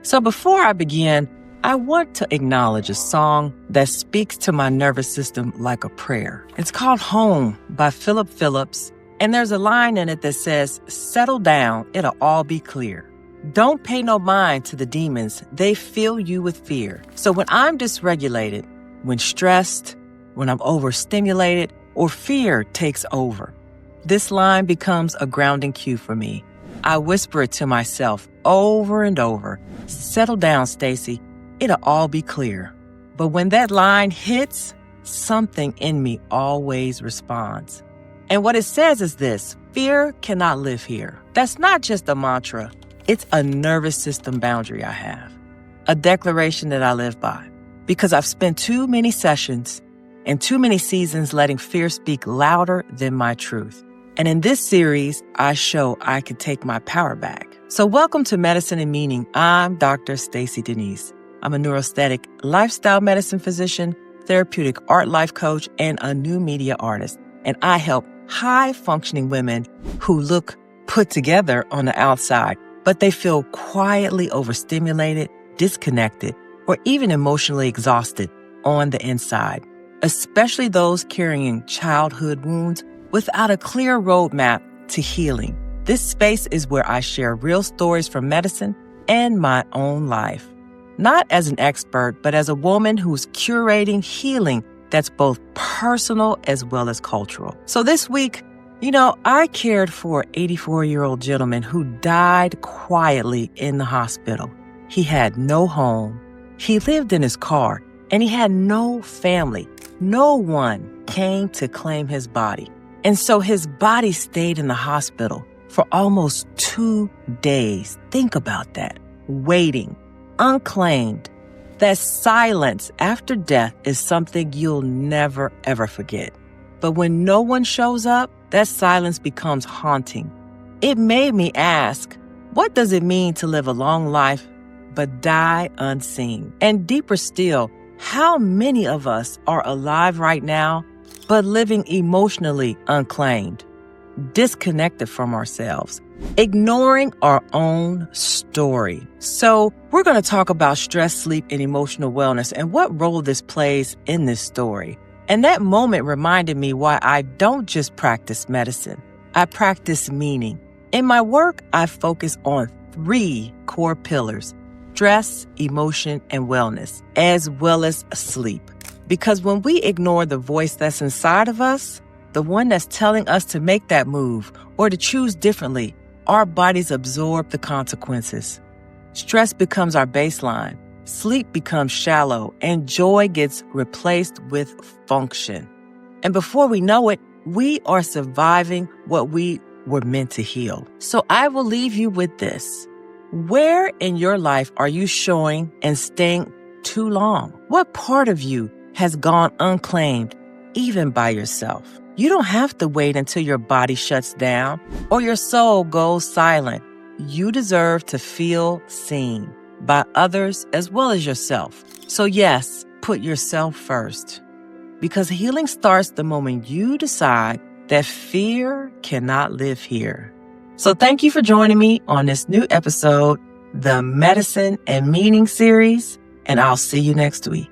So before I begin, I want to acknowledge a song that speaks to my nervous system like a prayer. It's called Home by Philip Phillips, and there's a line in it that says, "Settle down, it'll all be clear. Don't pay no mind to the demons, they fill you with fear." So when I'm dysregulated, when stressed, when I'm overstimulated, or fear takes over, this line becomes a grounding cue for me. I whisper it to myself over and over, "Settle down, Stacey. It'll all be clear." But when that line hits, something in me always responds. And what it says is this: fear cannot live here. That's not just a mantra. It's a nervous system boundary I have, a declaration that I live by, because I've spent too many sessions and too many seasons letting fear speak louder than my truth. And in this series, I show I can take my power back. So welcome to Medicine and Meaning. I'm Dr. Stacy Denise. I'm a neuroaesthetic lifestyle medicine physician, therapeutic art life coach, and a new media artist. And I help high-functioning women who look put together on the outside, but they feel quietly overstimulated, disconnected, or even emotionally exhausted on the inside, especially those carrying childhood wounds without a clear roadmap to healing. This space is where I share real stories from medicine and my own life. Not as an expert, but as a woman who's curating healing that's both personal as well as cultural. So this week, I cared for an 84-year-old gentleman who died quietly in the hospital. He had no home. He lived in his car, and he had no family. No one came to claim his body. And so his body stayed in the hospital for almost 2 days. Think about that. Waiting. Unclaimed. That silence after death is something you'll never, ever forget. But when no one shows up, that silence becomes haunting. It made me ask, what does it mean to live a long life but die unseen? And deeper still, how many of us are alive right now but living emotionally unclaimed, disconnected from ourselves, ignoring our own story? So we're going to talk about stress, sleep, and emotional wellness and what role this plays in this story. And that moment reminded me why I don't just practice medicine. I practice meaning. In my work, I focus on 3 core pillars: stress, emotion, and wellness, as well as sleep. Because when we ignore the voice that's inside of us, the one that's telling us to make that move or to choose differently, our bodies absorb the consequences. Stress becomes our baseline, sleep becomes shallow, and joy gets replaced with function. And before we know it, we are surviving what we were meant to heal. So I will leave you with this. Where in your life are you showing and staying too long? What part of you has gone unclaimed, even by yourself? You don't have to wait until your body shuts down or your soul goes silent. You deserve to feel seen by others as well as yourself. So yes, put yourself first, because healing starts the moment you decide that fear cannot live here. So thank you for joining me on this new episode, the Medicine and Meaning series, and I'll see you next week.